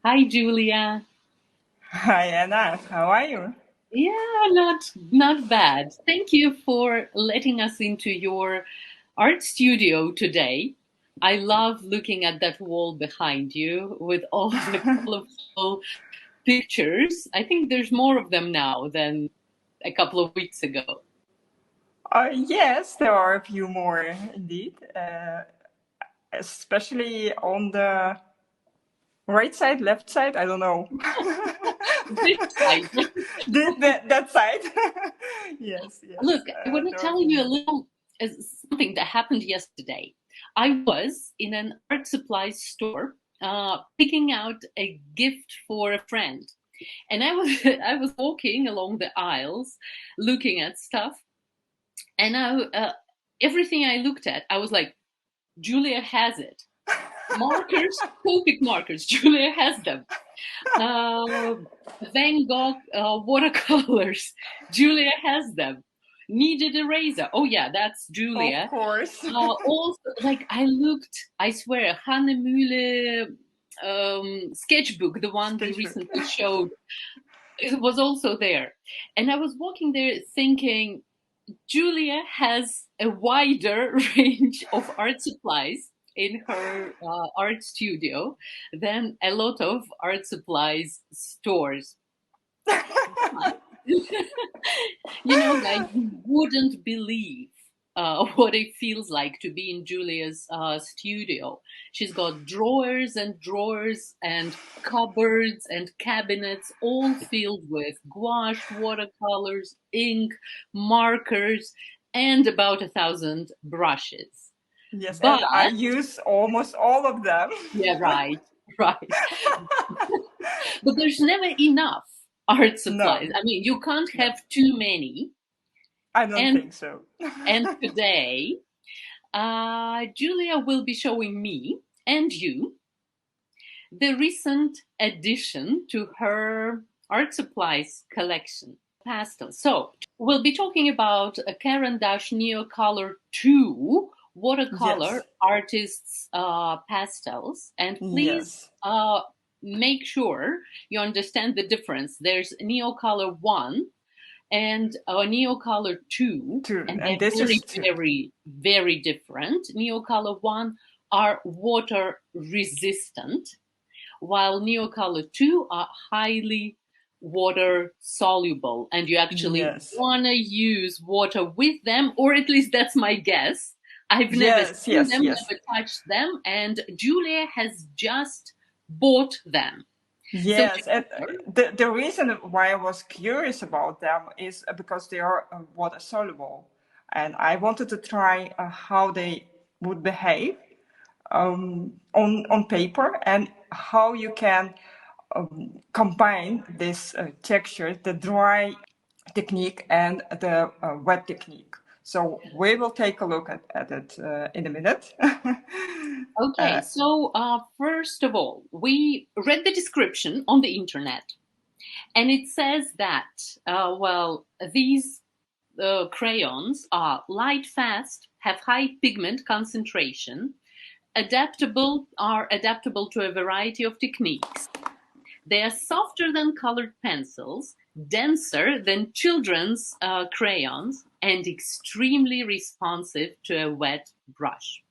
Hi, Julia. Hi Anna, how are you? Yeah, not bad. Thank you for letting us into your art studio today. I love looking at that wall behind you with all the colorful pictures. I think there's more of them now than a couple of weeks ago. Yes, there are a few more indeed, especially on the right side, left side, I don't know. This side. That side. Yes, yes, Look, I want to there are a tell few you a more. little something that happened yesterday. I was in an art supplies store picking out a gift for a friend, and I was I was walking along the aisles, looking at stuff, and everything I looked at, I was like, Julia has it. Markers, Copic markers. Julia has them. Uh, Van Gogh watercolors. Julia has them. Kneaded eraser. Oh yeah, that's Of Julia. course. Also, like I looked, I swear, Hanne Mühle sketchbook, the one we Sketchbook. recently showed, it was also there. And I was walking there thinking, Julia has a wider range of art supplies in her art studio than a lot of art supplies stores. Guys, you wouldn't believe what it feels like to be in Julia's studio. She's got drawers and drawers and cupboards and cabinets all filled with gouache, watercolors, ink, markers, and about 1,000 brushes. Yes, and But, I use almost all of them. yeah, right, right. But there's never enough art supplies. No, I mean, you can't no, have too many. I don't And think so. today, Julia will be showing me and you the recent addition to her art supplies collection, pastels. So we'll be talking about a Caran Neocolor II Yes, watercolor artists pastels. And please yes, make sure you understand the difference. There's Neocolor ONE and Neocolor II, two, and and they're this very, is two. very, very different. Neocolor ONE are water resistant, while Neocolor II are highly water soluble, and you actually Yes, want to use water with them, or at least that's my guess. I've never yes, seen yes, them, yes, never touched them, and Julia has just bought them. So yes. And together, the reason why I was curious about them is because they are water soluble, and I wanted to try how they would behave on paper and how you can combine this texture, the dry technique and the wet technique. So we will take a look at it in a minute. okay, so first of all, we read the description on the internet, and it says that, these crayons are light, fast, have high pigment concentration, are adaptable to a variety of techniques. They are softer than colored pencils, denser than children's crayons, and extremely responsive to a wet brush.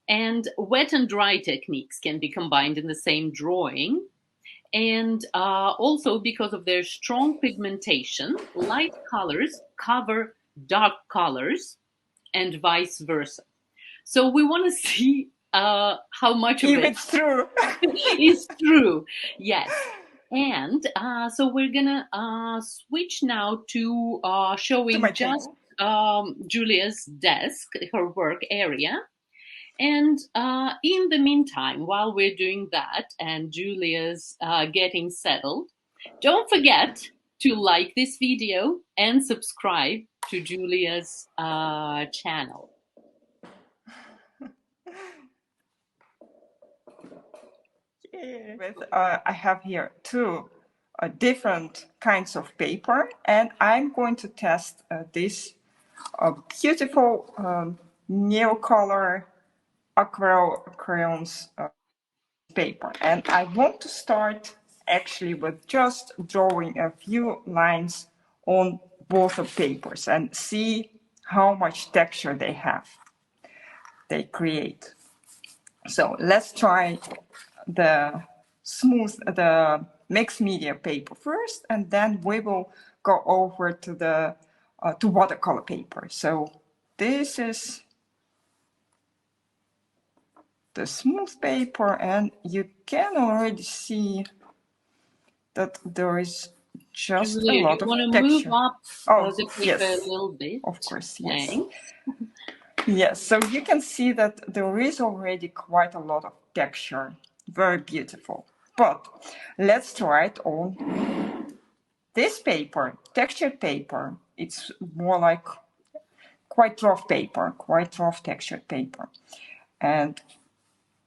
And wet and dry techniques can be combined in the same drawing. And also, because of their strong pigmentation, light colors cover dark colors and vice versa. So we want to see how much of If it it's true. is true. Yes. And so we're gonna switch now to To my showing just table. Julia's desk, her work area. And in the meantime, while we're doing that and Julia's getting settled, don't forget to like this video and subscribe to Julia's channel. I have here two different kinds of paper, and I'm going to test this beautiful Neocolor aquarelle crayons paper. And I want to start actually with just drawing a few lines on both of papers and see how much texture they create. So let's try the mixed media paper first, and then we will go over to the to watercolor paper. So this is the smooth paper, and you can already see that there is just a Julia, do lot you of want to move texture. up Oh, the paper a yes, little bit? of course, yes. Thanks. Yes, so you can see that there is already quite a lot of texture. Very beautiful. But let's try it on this paper, textured paper. It's more like quite rough paper, quite rough textured paper. And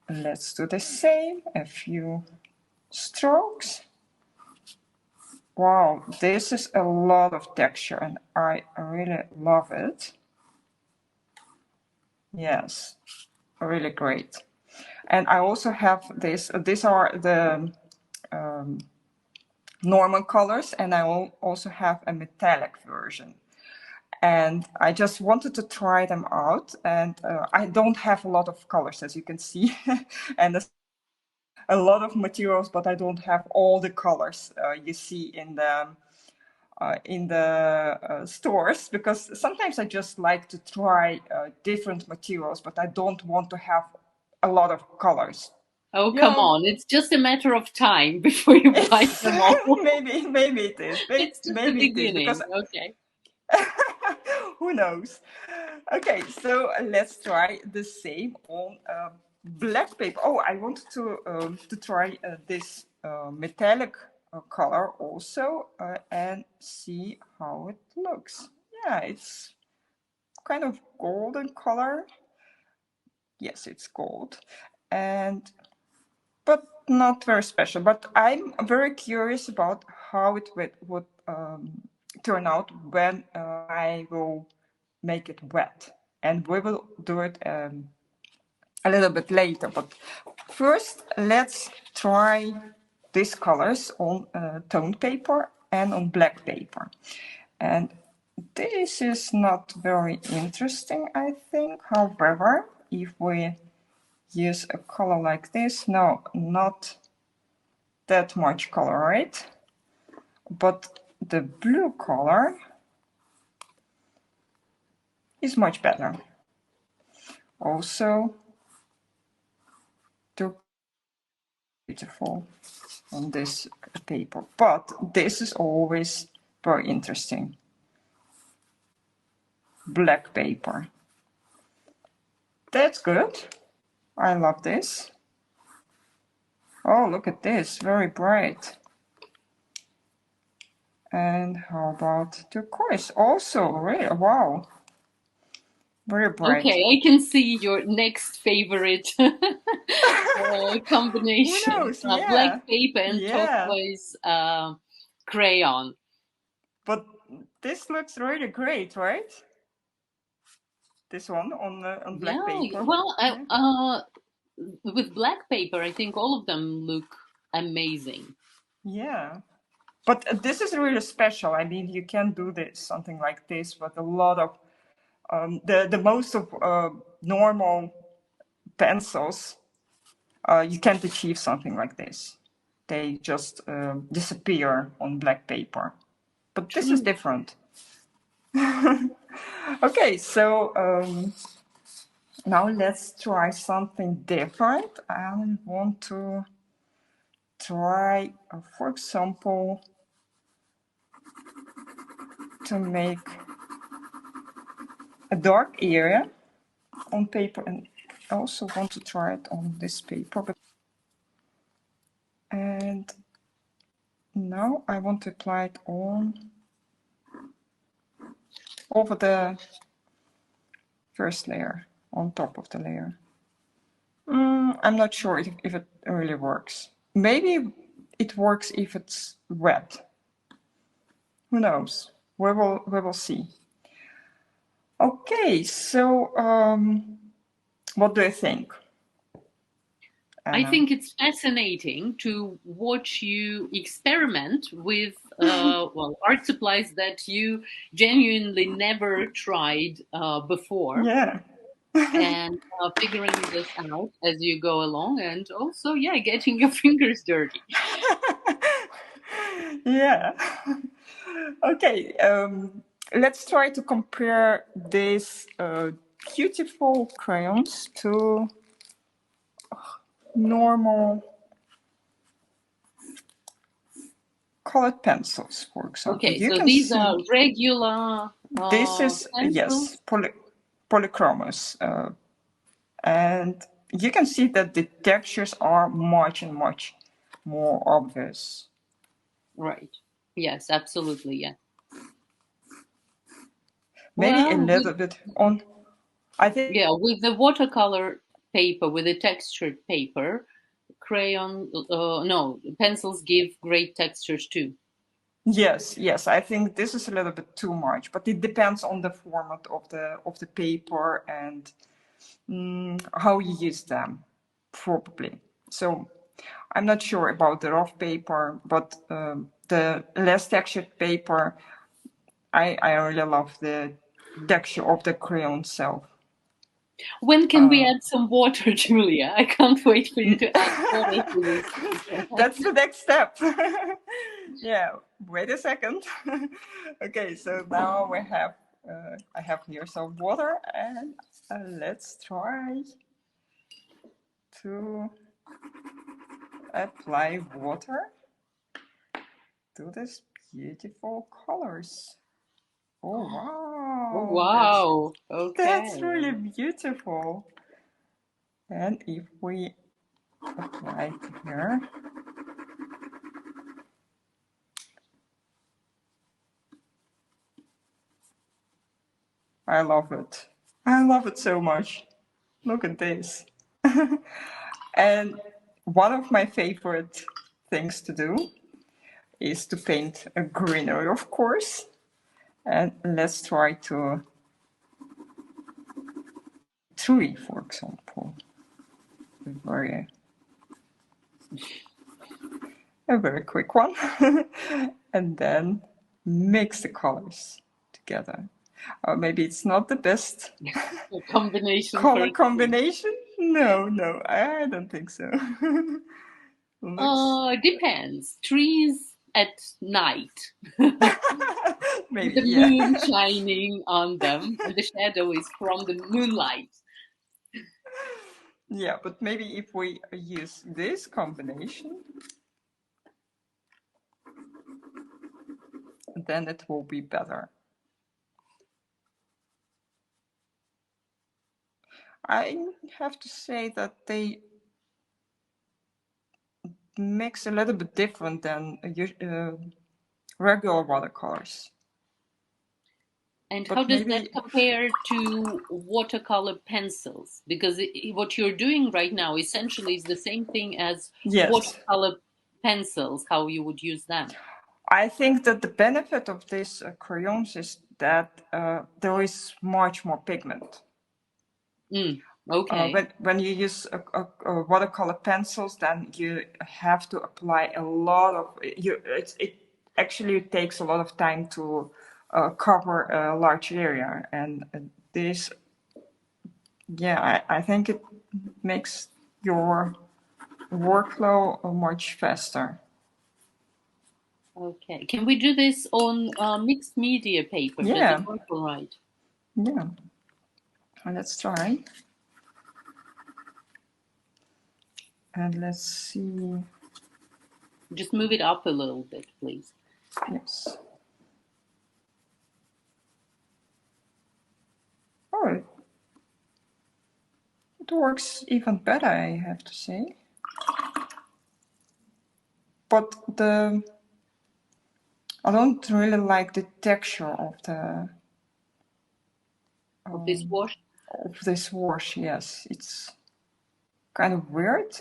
let's do the same, a few strokes. Wow, this is a lot of texture and I really love it. Yes, really great. And I also have these are the normal colors, and I will also have a metallic version. And I just wanted to try them out, and I don't have a lot of colors, as you can see, and a lot of materials, but I don't have all the colors you see in the stores, because sometimes I just like to try different materials, but I don't want to have a lot of colors. Oh, come on. It's just a matter of time before you buy them all. maybe it is. It's just the Maybe it is, because beginning. Okay. who knows? Okay, so let's try the same on black paper. Oh, I wanted to try this metallic color also and see how it looks. Yeah, it's kind of golden color. Yes, it's gold, but not very special. But I'm very curious about how it would turn out when I will make it wet, and we will do it a little bit later. But first, let's try these colors on toned paper and on black paper. And this is not very interesting, I think. However, if we use a color like this, no, not that much color, right? But the blue color is much better. Also, too beautiful on this paper, but this is always very interesting. Black paper. That's good. I love this. Oh, look at this, very bright. And how about turquoise? Also, really, wow, very bright. Okay, I can see your next favorite combination. Who knows? Black Yeah, paper and yeah. turquoise crayon. But this looks really great, right? This one on black Yeah, paper. well, Yeah. with black paper, I think all of them look amazing. Yeah. But this is really special. I mean, you can do this, something like this, with a lot of the most of normal pencils. You can't achieve something like this. They just disappear on black paper. But this is different. Okay, so now let's try something different. I want to try, for example, to make a dark area on paper, and I also want to try it on this paper. And now I want to apply it on over the first layer, on top of the layer. I'm not sure if it really works. Maybe it works if it's wet. Who knows? We will see. Okay, so what do you think? I think it's fascinating to watch you experiment with well, art supplies that you genuinely never tried before. Yeah. And figuring this out as you go along, and also, yeah, getting your fingers dirty. Yeah. Okay. Let's try to compare these beautiful crayons to normal colored pencils, for example. Okay, You so can these see are regular this is, pencils. yes, polychromos. And you can see that the textures are much and much more obvious. Right. Yes, absolutely. Yeah. Maybe a Well, little bit on, I think. yeah, with the watercolor paper, with the textured paper, no, pencils give great textures too. Yes, yes, I think this is a little bit too much, but it depends on the format of the paper and how you use them, probably. So I'm not sure about the rough paper, but the less textured paper, I really love the texture of the crayon itself. When can we add some water, Julia? I can't wait for you to add water to this. That's the next step. Yeah, wait a second. Okay, so now we have, I have here some water, and let's try to apply water to these beautiful colors. Oh Oh, wow, wow. that's Okay. really beautiful. And if we apply it here, I love it. I love it so much. Look at this. And one of my favorite things to do is to paint a greenery, of course. And let's try to tree, for example. Very, a very quick one. And then mix the colors together. Maybe it's not the best A combination for color a tree. combination. No, no, I don't think so. Looks Depends. Trees at night, with maybe, the yeah. moon shining on them, and the shadow is from the moonlight. Yeah, but maybe if we use this combination, then it will be better. I have to say that they mix a little bit different than regular watercolors. And how But does that maybe, compare to watercolor pencils? Because what you're doing right now essentially is the same thing as yes, watercolor pencils, how you would use them. I think that the benefit of these crayons is that there is much more pigment. Okay. When you use watercolor pencils, then you have to apply a lot of it actually takes a lot of time to cover a large area, and this, yeah, I think it makes your workflow much faster. Okay. Can we do this on mixed media paper? Does it Yeah, work all right? yeah. Let's try, and let's see. Just move it up a little bit, please. Yes. Oh, it works even better, I have to say. But I don't really like the texture of Of this wash? this wash. Yes, it's kind of weird.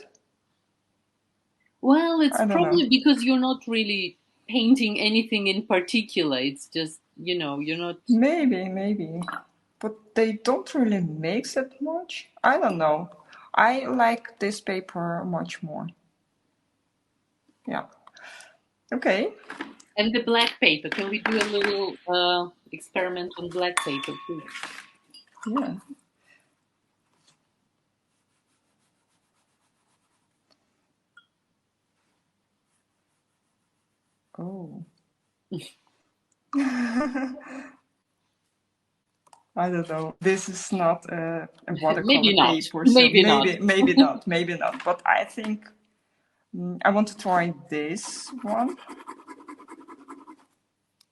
Well, it's I don't know. probably because you're not really painting anything in particular. It's just, you're not. Maybe, but they don't really mix it much. I don't know. I like this paper much more. Yeah. Okay. And the black paper. Can we do a little experiment on black paper, please? Yeah. Oh. I don't know. This is not a watercolor Maybe not. paper, so Maybe not. maybe not, maybe not. But I think I want to try this one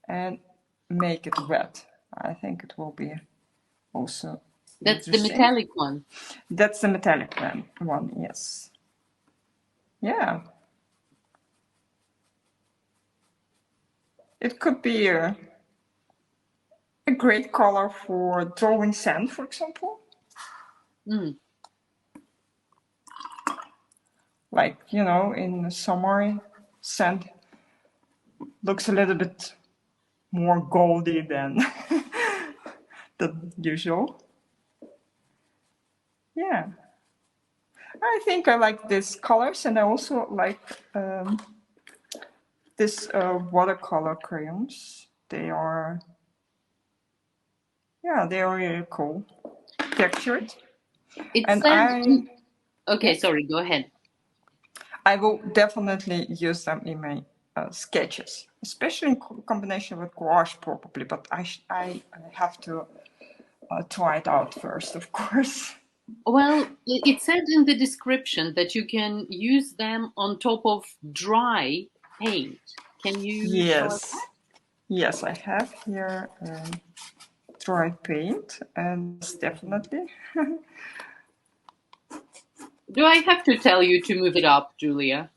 and make it wet. I think it will be also That's the interesting. metallic one. That's the metallic one, yes. Yeah. It could be a great color for drawing sand, for example. Mm. Like, you know, in the summer, sand looks a little bit more goldy than the usual. Yeah. I think I like these colors, and I also like this watercolor crayons. They are, yeah, they are really cool, textured. It And says. Okay, yes? sorry. Go ahead. I will definitely use them in my sketches, especially in combination with gouache, probably. But I have to try it out first, of course. Well, it said in the description that you can use them on top of dry paint. Can you show us Yes, yes, I have here dry paint, and definitely. Do I have to tell you to move it up, Julia?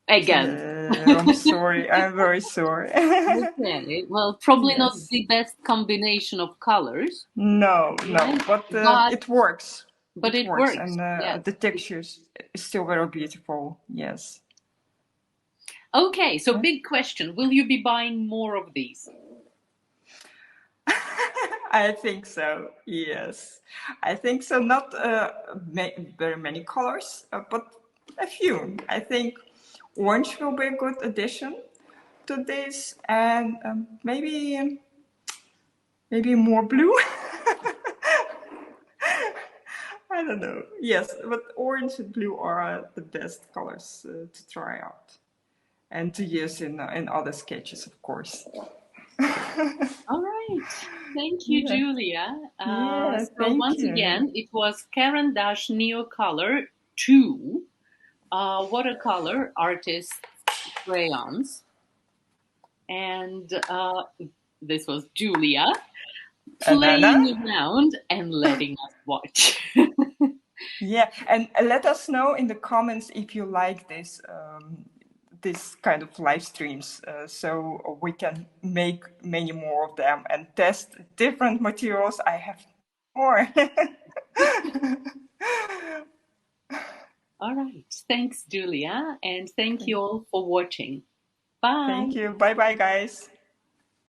Again. I'm sorry. I'm very sorry. Okay. Well, probably not Yes. the best combination of colors. No, no, Right? but But it works. it It works, works. and Yes. the textures is still very beautiful. Yes. Okay, so big question. Will you be buying more of these? I think so. Yes, I think so. Not very many colors, but a few. I think orange will be a good addition to this, and maybe more blue. I don't know. Yes, but orange and blue are the best colors to try out and to use in other sketches, of course. All right. Thank you, Yeah. Julia. Yeah. So Thank once you. again, it was Caran Neocolor II watercolor artist crayons. And this was Julia Anana. playing around and letting us watch. Yeah, and let us know in the comments if you like this kind of live streams, so we can make many more of them and test different materials. I have more. All right. Thanks, Julia. And thank you all for watching. Bye. Thank you. Bye bye, guys.